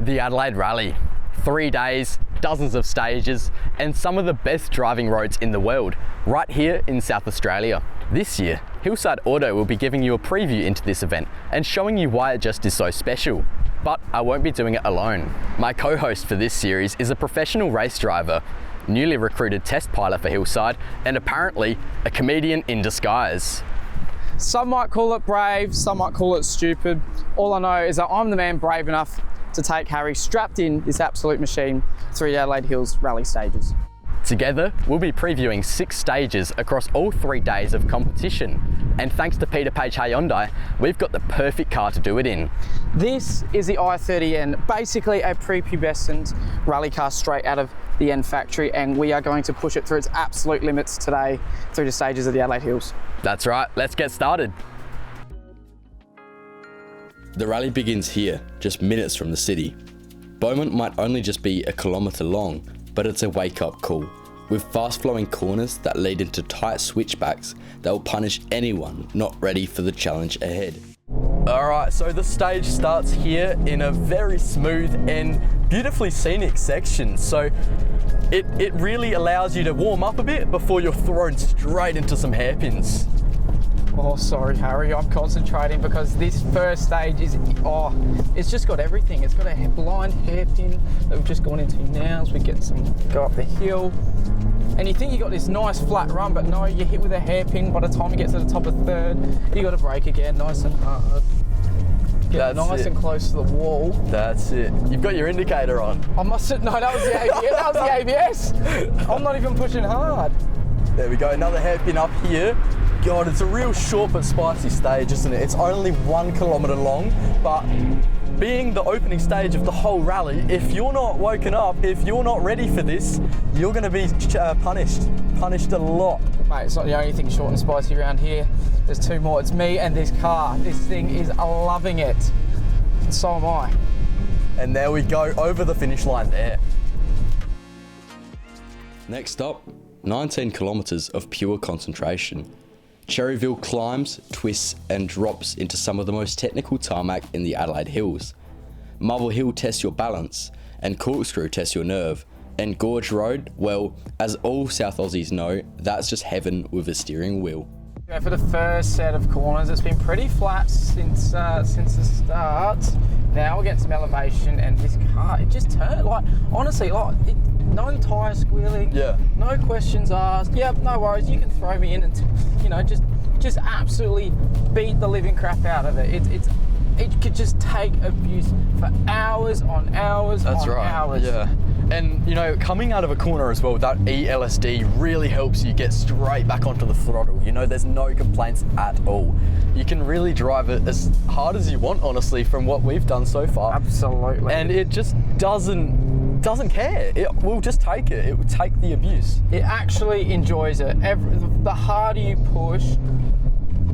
The Adelaide Rally. 3 days, dozens of stages, and some of the best driving roads in the world, right here in South Australia. This year, Hillside Auto will be giving you a preview into this event and showing you why it just is so special. But I won't be doing it alone. My co-host for this series is a professional race driver, newly recruited test pilot for Hillside, and apparently a comedian in disguise. Some might call it brave, some might call it stupid. All I know is that I'm the man brave enough to take Harry strapped in this absolute machine through the Adelaide Hills Rally stages. Together, we'll be previewing 6 stages across all 3 days of competition. And thanks to Peter Page Hyundai, we've got the perfect car to do it in. This is the I30N, basically a prepubescent rally car straight out of the N factory, and we are going to push it through its absolute limits today through the stages of the Adelaide Hills. That's right, let's get started. The rally begins here, just minutes from the city. Beaumont might only just be a kilometre long, but it's a wake-up call, with fast-flowing corners that lead into tight switchbacks that will punish anyone not ready for the challenge ahead. Alright, so the stage starts here in a very smooth and beautifully scenic section, so it really allows you to warm up a bit before you're thrown straight into some hairpins. Oh, sorry, Harry, I'm concentrating because this first stage is, it's just got everything. It's got a blind hairpin that we've just gone into now as we go up the hill. And you think you got this nice flat run, but no, you're hit with a hairpin. By the time you get to the top of third, you got to brake again, nice and hard. Get nice and close to the wall. That's it. You've got your indicator on. I mustn't, no, that was the ABS. That was the ABS. I'm not even pushing hard. There we go, another hairpin up here. God, it's a real short but spicy stage, isn't it? It's only 1 kilometre long, but being the opening stage of the whole rally, if you're not woken up, if you're not ready for this, you're going to be punished a lot. Mate, it's not the only thing short and spicy around here. There's 2 more. It's me and this car. This thing is loving it. So am I. And there we go, over the finish line there. Next up, 19 kilometres of pure concentration. Cherryville climbs, twists and drops into some of the most technical tarmac in the Adelaide Hills. Marble Hill tests your balance, and Corkscrew tests your nerve. And Gorge Road, well, as all South Aussies know, that's just heaven with a steering wheel. For the first set of corners, it's been pretty flat since the start. Now we're getting some elevation, and this car, it just turned, honestly, no tyre squealing, no questions asked. Yep, no worries, you can throw me in and, just absolutely beat the living crap out of it. It could just take abuse for hours on hours on hours. Yeah. And coming out of a corner as well, that ELSD really helps you get straight back onto the throttle. There's no complaints at all. You can really drive it as hard as you want, honestly, from what we've done so far. Absolutely. And it just doesn't care. It will just take it. It will take the abuse. It actually enjoys it. The harder you push,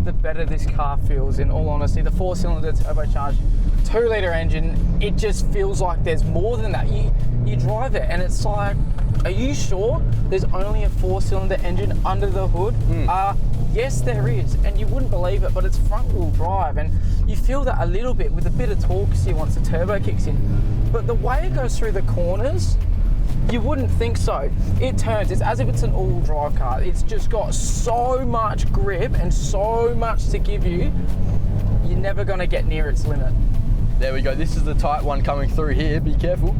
the better this car feels, in all honesty. The 4-cylinder turbocharged 2-litre engine, it just feels like there's more than that. You drive it and it's like, are you sure there's only a 4-cylinder engine under the hood? Yes, there is, and you wouldn't believe it, but it's front-wheel drive, and you feel that a little bit with a bit of torque once the turbo kicks in. But the way it goes through the corners, you wouldn't think so. It turns, it's as if it's an all-wheel drive car. It's just got so much grip and so much to give you, you're never gonna get near its limit. There we go, this is the tight one coming through here, be careful.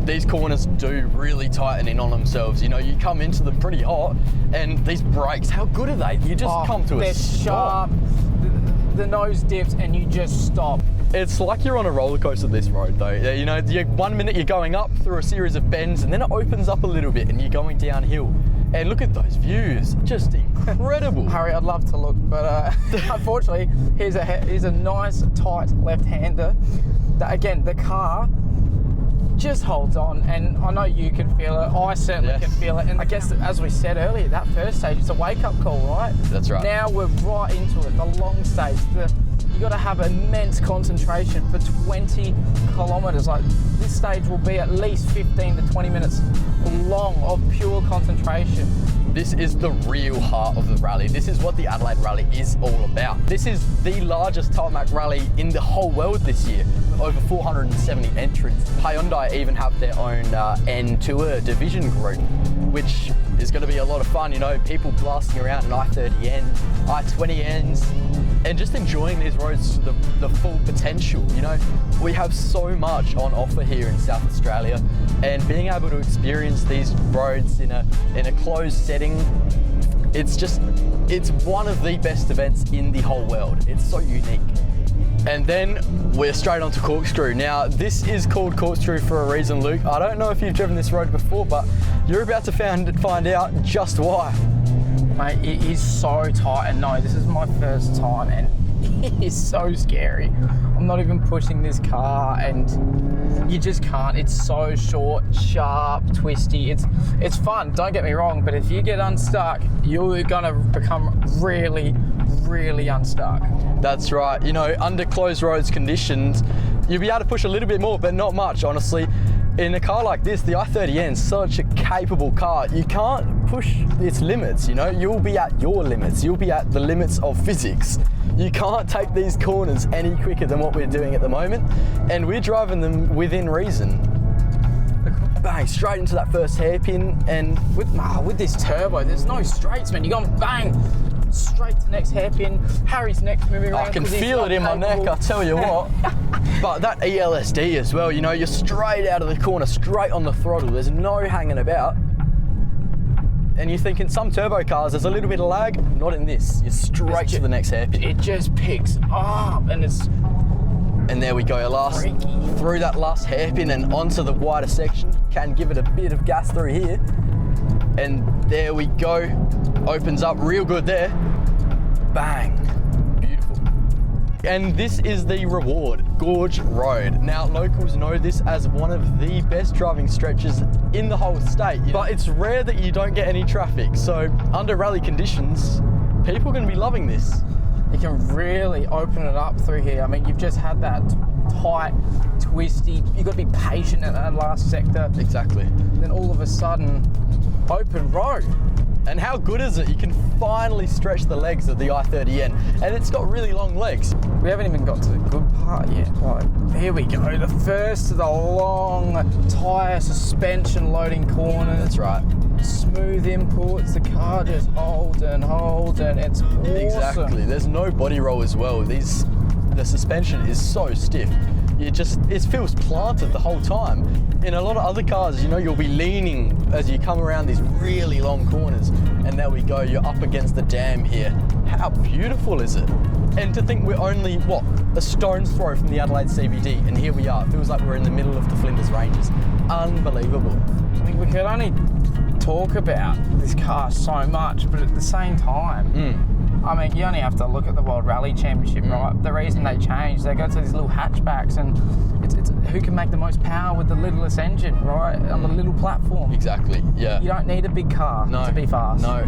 These corners do really tighten in on themselves. You come into them pretty hot, and these brakes, how good are they? You just come to a stop. They're sharp, the nose dips, and you just stop. It's like you're on a roller coaster this road though. 1 minute you're going up through a series of bends, and then it opens up a little bit and you're going downhill. And look at those views, just incredible. Harry, I'd love to look, but unfortunately, here's a nice tight left-hander. That, again, the car just holds on, and I know you can feel it. I certainly can feel it. And I guess, as we said earlier, that first stage, it's a wake-up call, right? That's right. Now we're right into it, the long stage. You got to have immense concentration for 20 kilometers. Like, this stage will be at least 15 to 20 minutes long of pure concentration. This is the real heart of the rally. This is what the Adelaide Rally is all about. This is the largest tarmac rally in the whole world this year, with over 470 entrants. Hyundai even have their own N Tour division group, which is going to be a lot of fun. You know, people blasting around in I30N, I20Ns, and just enjoying these roads to the full potential. You know, we have so much on offer here in South Australia, and being able to experience these roads in a closed setting, it's one of the best events in the whole world. It's so unique. And then we're straight onto Corkscrew. Now, this is called Corkscrew for a reason, Luke. I don't know if you've driven this road before, but you're about to find out just why. Mate, it is so tight, and no, this is my first time, and it is so scary. I'm not even pushing this car, and you just can't. It's so short, sharp, twisty. It's fun, don't get me wrong, but if you get unstuck, you're gonna become really, really unstuck. That's right. You know, under closed roads conditions, you'll be able to push a little bit more, but not much, honestly. In a car like this, the I30N is such a capable car. You can't push its limits, you know? You'll be at your limits. You'll be at the limits of physics. You can't take these corners any quicker than what we're doing at the moment, and we're driving them within reason. Bang, straight into that first hairpin, and with this turbo, there's no straights, man. You're going bang, straight to the next hairpin. Harry's neck's moving around. I can feel it in my neck, I tell you what. But that ELSD as well, you know, you're straight out of the corner, straight on the throttle. There's no hanging about. And you think in some turbo cars, there's a little bit of lag. Not in this. You're straight to the next hairpin. It just picks up, and it's... And there we go, through that last hairpin and onto the wider section. Can give it a bit of gas through here. And there we go. Opens up real good there. Bang. Beautiful. And this is the reward, Gorge Road. Now, locals know this as one of the best driving stretches in the whole state, but it's rare that you don't get any traffic. So under rally conditions, people are going to be loving this. You can really open it up through here. I mean, you've just had that tight, twisty, you've got to be patient in that last sector. Exactly. And then all of a sudden, open road. And how good is it? You can finally stretch the legs of the I30N, and it's got really long legs. We haven't even got to the good part yet. Right, here we go. The first of the long tyre suspension loading corners. That's right. Smooth inputs, the car just holds and holds, and it's awesome. Exactly. There's no body roll as well. The suspension is so stiff. It feels planted the whole time. In a lot of other cars, you know, you'll be leaning as you come around these really long corners, and there we go, you're up against the dam here. How beautiful is it? And to think we're only, a stone's throw from the Adelaide CBD, and here we are. It feels like we're in the middle of the Flinders Ranges. Unbelievable. I think we could only talk about this car so much, but at the same time, I mean, you only have to look at the World Rally Championship, right? The reason they changed, they go to these little hatchbacks, and it's who can make the most power with the littlest engine, right? On the little platform. Exactly, yeah. You don't need a big car to be fast. No.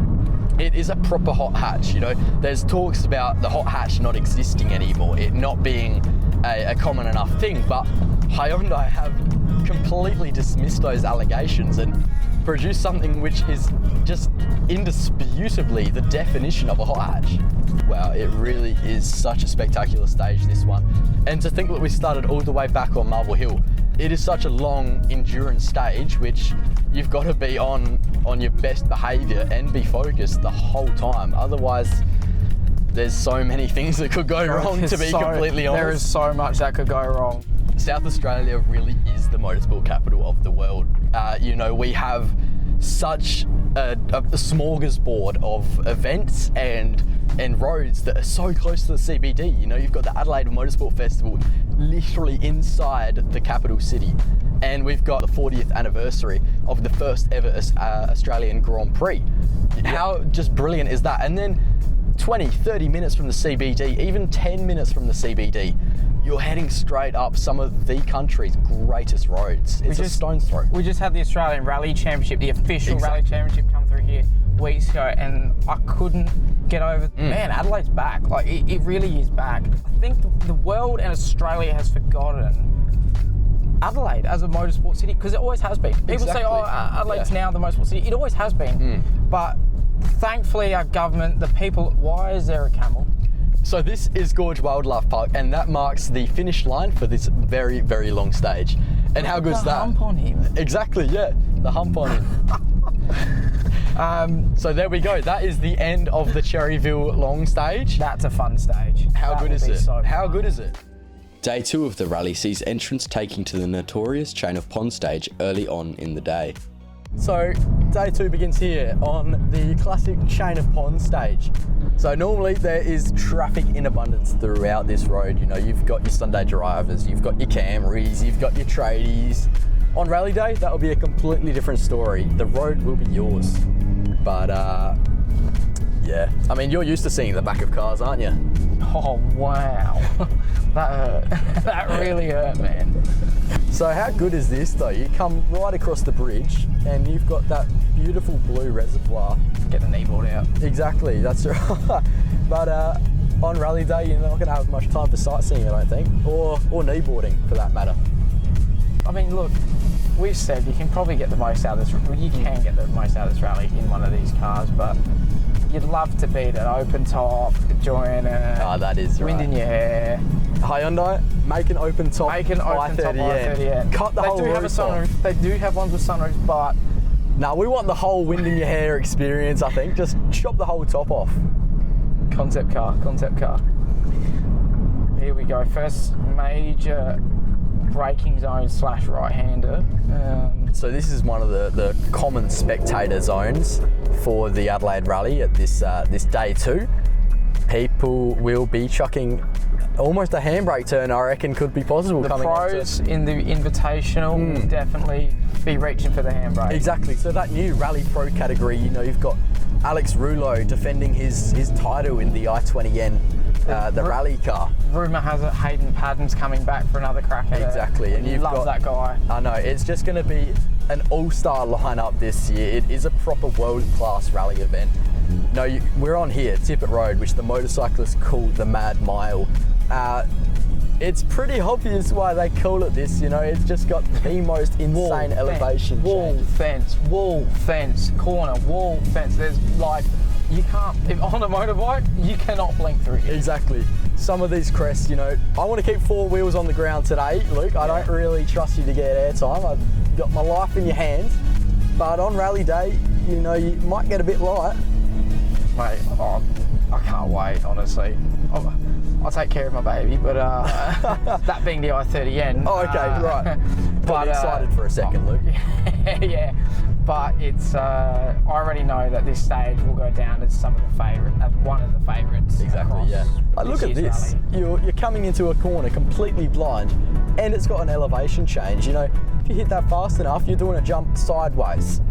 It is a proper hot hatch, you know. There's talks about the hot hatch not existing anymore, it not being a common enough thing, but Hyundai have completely dismissed those allegations and produced something which is just indisputably the definition of a hot hatch. Wow, it really is such a spectacular stage, this one. And to think that we started all the way back on Marble Hill, it is such a long endurance stage, which you've got to be on your best behaviour and be focused the whole time. Otherwise, there's so many things that could go wrong, to be completely honest. There is so much that could go wrong. South Australia really is the motorsport capital of the world. You know, we have such a smorgasbord of events and roads that are so close to the CBD. You know, you've got the Adelaide Motorsport Festival literally inside the capital city, and we've got the 40th anniversary of the first ever Australian Grand Prix. How just brilliant is that? And then 20, 30 minutes from the CBD, even 10 minutes from the CBD, you're heading straight up some of the country's greatest roads. It's a stone's throw. We just had the Australian Rally Championship, the official Rally Championship, come through here weeks ago, and I couldn't get over. Man, Adelaide's back. Like, it really is back. I think the world and Australia has forgotten Adelaide as a motorsport city, because it always has been. People say, oh, Adelaide's now the motorsport city. It always has been. But thankfully, our government, the people, why is there a camel? So this is Gorge Wildlife Park, and that marks the finish line for this very, very long stage. And how good is that? The hump on him. Exactly, yeah, the hump on him. So there we go. That is the end of the Cherryville long stage. That's a fun stage. How good is it? How good is it? Day 2 of the rally sees entrance taking to the notorious Chain of Ponds stage early on in the day. So day 2 begins here on the classic Chain of Ponds stage. So normally there is traffic in abundance throughout this road. You know, you've got your Sunday drivers, you've got your Camrys, you've got your tradies. On rally day, that will be a completely different story. The road will be yours. But yeah, I mean, you're used to seeing the back of cars, aren't you? Oh, wow. That hurt. That really hurt, man. So how good is this though? You come right across the bridge and you've got that beautiful blue reservoir. Get the kneeboard out. Exactly, that's right. But on rally day, you're not going to have much time for sightseeing, I don't think, or kneeboarding for that matter. I mean, look, we've said you can probably get the most out of this. You can get the most out of this rally in one of these cars, but you'd love to beat an open top, enjoying it. Oh, that is wind right. in your hair. Hyundai, make an open top. Make an open top I30N. Cut the whole They do have a roof off. sunroof. They do have ones with sunroofs, but no, we want the whole wind in your hair experience. I think just chop the whole top off. Concept car. Here we go. First major braking zone / right-hander. So this is one of the common spectator zones for the Adelaide Rally at this day 2. People will be chucking almost a handbrake turn, I reckon, could be possible. The coming pros in the Invitational will definitely be reaching for the handbrake. Exactly. So that new Rally Pro category, you know, you've got Alex Rouleau defending his title in the I30N, the rally car. Rumour has it Hayden Paddon's coming back for another crack at it. Exactly, and you've got that guy. I know, it's just going to be an all-star lineup this year. It is a proper world-class rally event. No, we're on here, Tippett Road, which the motorcyclists call the Mad Mile. It's pretty obvious why they call it this, you know, it's just got the most insane elevation change. Wall, fence, corner, wall, fence. There's like, you can't, if on a motorbike, you cannot blink through it. Exactly. Some of these crests, you know, I want to keep 4 wheels on the ground today, Luke. I don't really trust you to get airtime. I've got my life in your hands. But on rally day, you know, you might get a bit light. Mate, I can't wait, honestly. I'll take care of my baby, but that being the I30N. Oh, okay, right. Got excited for a second, Luke. Yeah, but it's. I already know that this stage will go down as one of the favourites. Exactly. Yeah. Look at this. You're coming into a corner completely blind, and it's got an elevation change. You know, if you hit that fast enough, you're doing a jump sideways.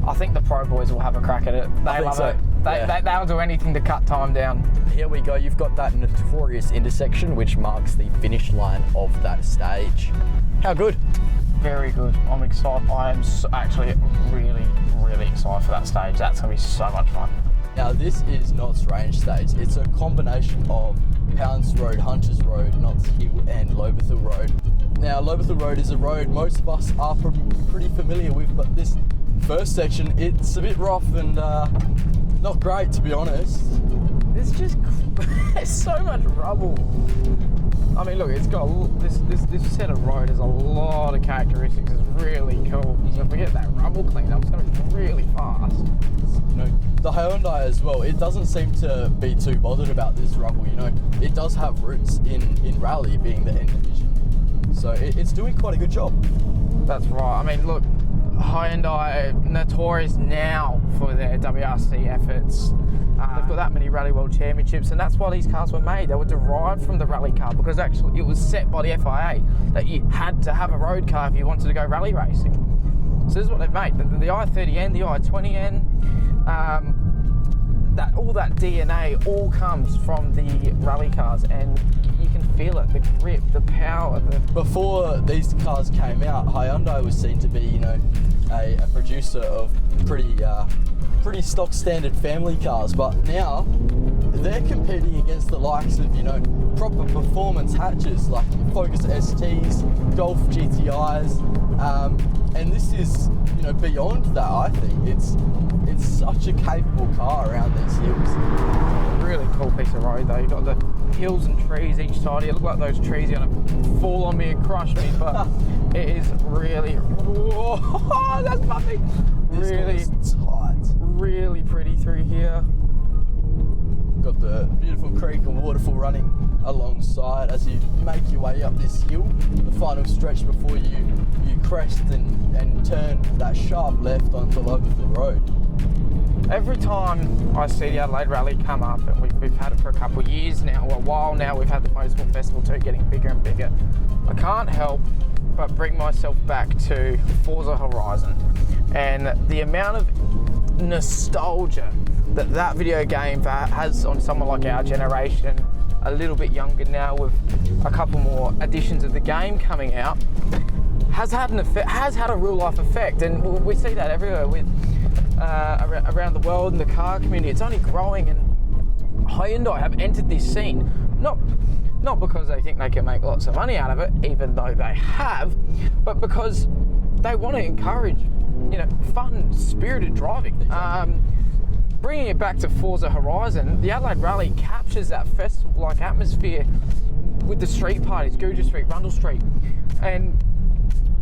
I think the pro boys will have a crack at it. They love it. They'll do anything to cut time down. Here we go. You've got that notorious intersection, which marks the finish line of that stage. How good? Very good. I'm excited. I am actually really, really excited for that stage. That's going to be so much fun. Now, this is Knott's Range stage. It's a combination of Pounds Road, Hunters Road, Knott's Hill, and Lobethal Road. Now, Lobethal Road is a road most of us are pretty familiar with, but this first section, it's a bit rough and not great, to be honest. There's just there's so much rubble. I mean, look, it's got this set of road has a lot of characteristics. It's really cool. So if we get that rubble cleaned up, it's going to be really fast. You know, the Hyundai as well, it doesn't seem to be too bothered about this rubble. You know, it does have roots in rally, being the N division, so it's doing quite a good job. That's right. I mean, look, Hyundai notorious now for their WRC efforts. They've got that many Rally World Championships, and that's why these cars were made. They were derived from the rally car because actually it was set by the FIA that you had to have a road car if you wanted to go rally racing. So this is what they've made. The I30N, the I20N, all that DNA all comes from the rally cars, and you can feel it, the grip, the power. Before these cars came out, Hyundai was seen to be, you know, a producer of pretty stock standard family cars, but now they're competing against the likes of, you know, proper performance hatches like Focus STs, Golf GTIs, and this is, you know, beyond that. I think it's such a capable car around these hills. Really cool piece of road though. You've got the hills and trees each side. It look like those trees are gonna fall on me and crush me, but it is really, whoa, that's bumpy. Really tight. Really pretty through here. Got the beautiful creek and waterfall running alongside as you make your way up this hill, the final stretch before you crest and turn that sharp left onto the road. Every time I see the Adelaide Rally come up, and we've had it for a couple of years now, or a while now, we've had the Motorsport Festival too, getting bigger and bigger, I can't help but bring myself back to Forza Horizon and the amount of nostalgia that video game has on someone like our generation, a little bit younger now with a couple more editions of the game coming out, has had a real life effect, and we see that everywhere with around the world in the car community. It's only growing, and Hyundai have entered this scene not because they think they can make lots of money out of it, even though they have, but because they want to encourage, you know, fun, spirited driving. Bringing it back to Forza Horizon, the Adelaide Rally captures that festival-like atmosphere with the street parties, Guja Street, Rundle Street, and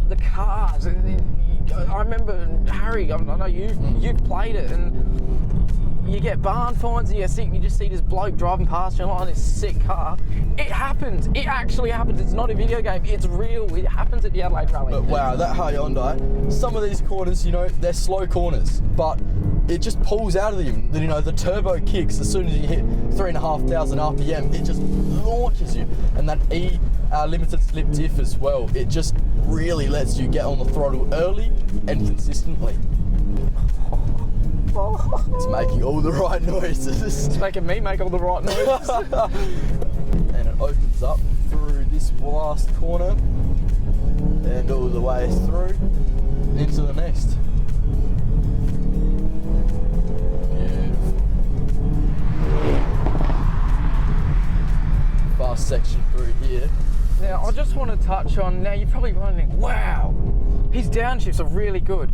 the cars. I remember, Harry, I know you've played it, and you get barn finds and you just see this bloke driving past you on this sick car. It happens. It actually happens. It's not a video game. It's real. It happens at the Adelaide Rally. But wow, that Hyundai, some of these corners, you know, they're slow corners, but it just pulls out of them. You know, the turbo kicks as soon as you hit 3,500 RPM, it just launches you. And that limited slip diff as well, it just really lets you get on the throttle early and consistently. It's making all the right noises. It's making me make all the right noises. And it opens up through this last corner and all the way through into the next. Beautiful. Fast section through here. Now, I just want to touch on, now you're probably wondering, wow, his downshifts are really good.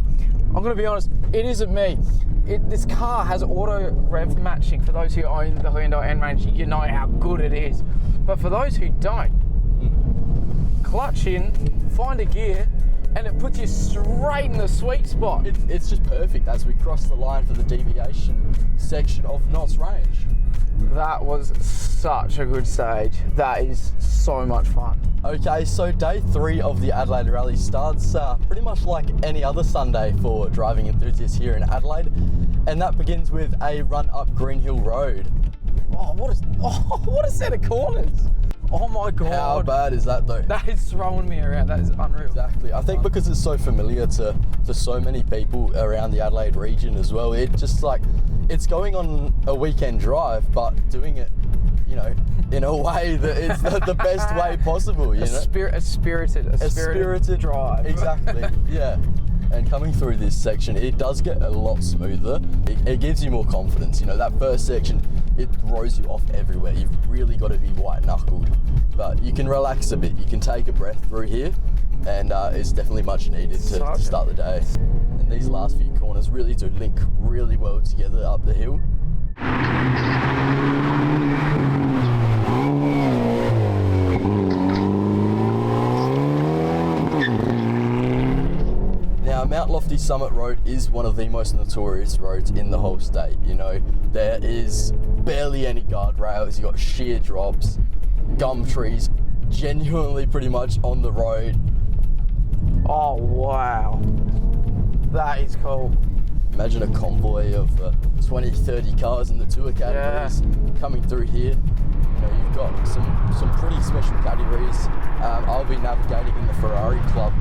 I'm going to be honest, it isn't me. This car has auto rev matching. For those who own the Hyundai N-Range, you know how good it is. But for those who don't, clutch in, find a gear, and it puts you straight in the sweet spot. It's just perfect as we cross the line for the deviation section of Knott's Range. That was such a good stage. That is so much fun. Okay, so day 3 of the Adelaide Rally starts pretty much like any other Sunday for driving enthusiasts here in Adelaide, and that begins with a run up Green Hill Road. What a set of corners! Oh my god! How bad is that though? That is throwing me around. That is unreal. Exactly. I think because it's so familiar to so many people around the Adelaide region as well. It just like it's going on a weekend drive, but doing it, you know, in a way that it's the best way possible. You know, a spirited drive. Exactly. Yeah. And coming through this section, it does get a lot smoother. It gives you more confidence. You know, that first section, it throws you off everywhere. You've really got to be white-knuckled. But you can relax a bit. You can take a breath through here, and it's definitely much needed to start the day. And these last few corners really do link really well together up the hill. Now, Mount Lofty Summit Road is one of the most notorious roads in the whole state. You know, there is barely any guardrails, you got sheer drops, gum trees, genuinely pretty much on the road. Oh wow, that is cool. Imagine a convoy of 20, 30 cars in the tour categories coming through here. You know, you've got some pretty special categories. I'll be navigating in the Ferrari Club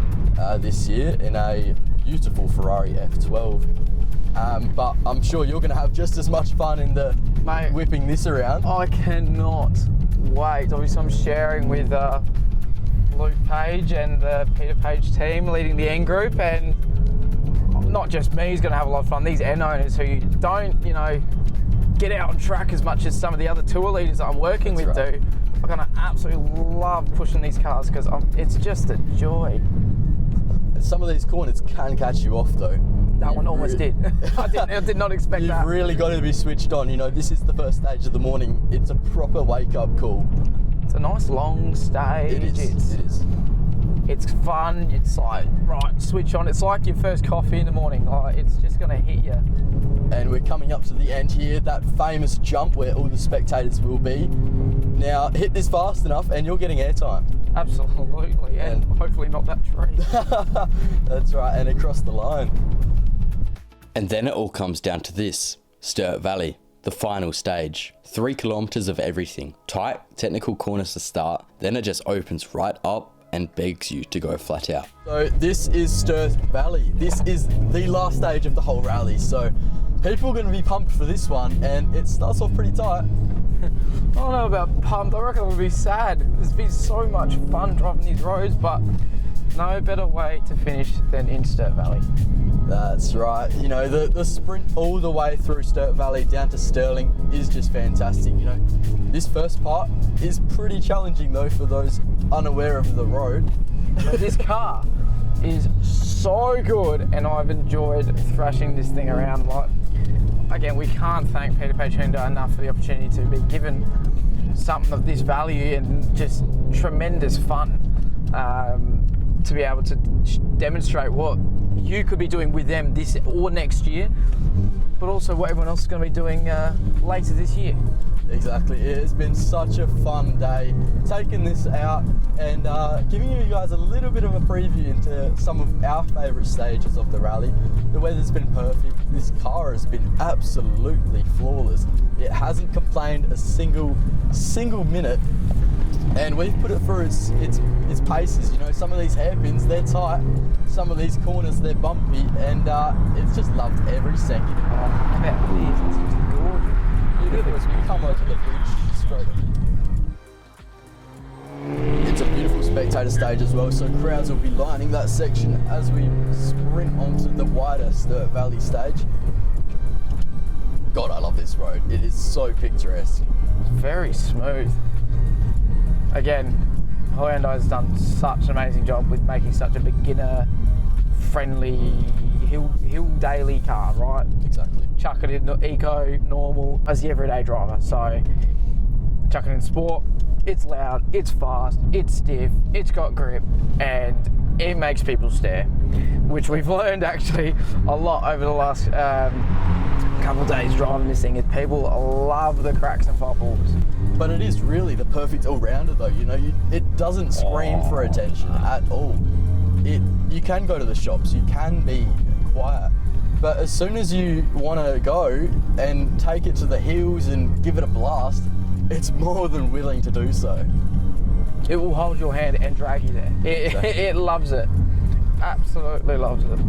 this year in a beautiful Ferrari F12, but I'm sure you're going to have just as much fun in the whipping this around. I cannot wait. Obviously I'm sharing with Luke Page and the Peter Page team leading the N group, and not just me is going to have a lot of fun. These end owners who don't, get out on track as much as some of the other tour leaders I'm working with do, are going to absolutely love pushing these cars because it's just a joy. Some of these corners can catch you off though. That one almost did. I did not expect that. You've really got to be switched on. This is the first stage of the morning. It's a proper wake-up call. It's a nice long stage. It is. It's fun. It's like, right, switch on. It's like your first coffee in the morning. Like, it's just going to hit you. And we're coming up to the end here, that famous jump where all the spectators will be. Now, hit this fast enough and you're getting airtime. Absolutely, and hopefully not that tree. That's right, and across the line. And then it all comes down to this, Sturt Valley, the final stage. 3 kilometers of everything, tight technical corners to start, then it just opens right up and begs you to go flat out. So this is Sturt Valley. This is the last stage of the whole rally, so people are going to be pumped for this one, and it starts off pretty tight. I don't know about pumped, I reckon it would be sad. There's been so much fun driving these roads, but no better way to finish than in Sturt Valley. That's right. The sprint all the way through Sturt Valley down to Stirling is just fantastic. This first part is pretty challenging though for those unaware of the road. But this car is so good, and I've enjoyed thrashing this thing around. Again, we can't thank Peter Page Hyundai enough for the opportunity to be given something of this value and just tremendous fun to be able to demonstrate what you could be doing with them this or next year, but also what everyone else is going to be doing later this year. Exactly. It's been such a fun day taking this out and giving you guys a little bit of a preview into some of our favourite stages of the rally. The weather's been perfect. This car has been absolutely flawless. It hasn't complained a single minute, and we've put it through its paces. Some of these hairpins, they're tight, some of these corners, they're bumpy, and it's just loved every second. Oh, that is, it's just gorgeous. As we come over the bridge straight on. It's a beautiful spectator stage as well, so crowds will be lining that section as we sprint onto the wider Sturt Valley stage. God, I love this road. It is so picturesque. Very smooth. Again, Hyundai has done such an amazing job with making such a beginner-friendly hill daily car, right? Exactly. Chuck it in eco, normal, as the everyday driver. So, chuck it in sport, it's loud, it's fast, it's stiff, it's got grip, and it makes people stare, which we've learned actually a lot over the last couple of days driving this thing. Is people love the cracks and fopples. But it is really the perfect all-rounder though, it doesn't scream for attention at all. You can go to the shops, you can be quiet, but as soon as you want to go and take it to the hills and give it a blast, it's more than willing to do so. It will hold your hand and drag you there. It loves it. Absolutely loves it.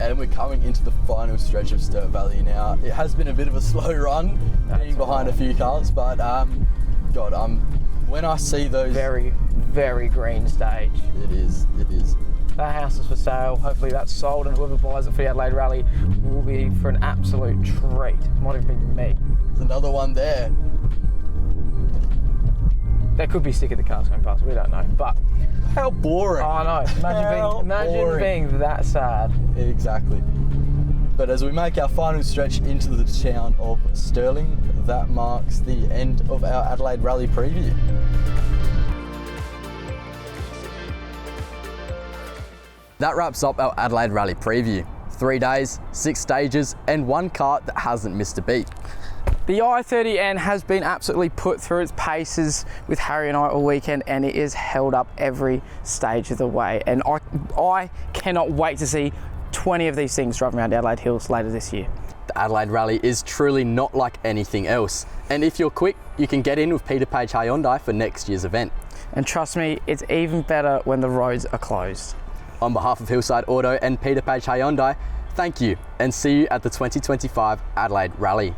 And we're coming into the final stretch of Sturt Valley now. It has been a bit of a slow run, being behind a few cars, but when I see those... Very, very green stage. It is. That house is for sale. Hopefully that's sold, and whoever buys it for the Adelaide Rally will be for an absolute treat. It might even be me. There's another one there. There could be sick of the cars going past, we don't know, but... How boring. Oh, I know. Imagine being that sad. Exactly. But as we make our final stretch into the town of Stirling, that marks the end of our Adelaide Rally preview. That wraps up our Adelaide Rally preview. 3 days, 6 stages, and 1 car that hasn't missed a beat. The I30N has been absolutely put through its paces with Harry and I all weekend, and it is held up every stage of the way. And I cannot wait to see 20 of these things driving around Adelaide Hills later this year. The Adelaide Rally is truly not like anything else. And if you're quick, you can get in with Peter Page Hyundai for next year's event. And trust me, it's even better when the roads are closed. On behalf of Hillside Auto and Peter Page Hyundai, thank you and see you at the 2025 Adelaide Rally.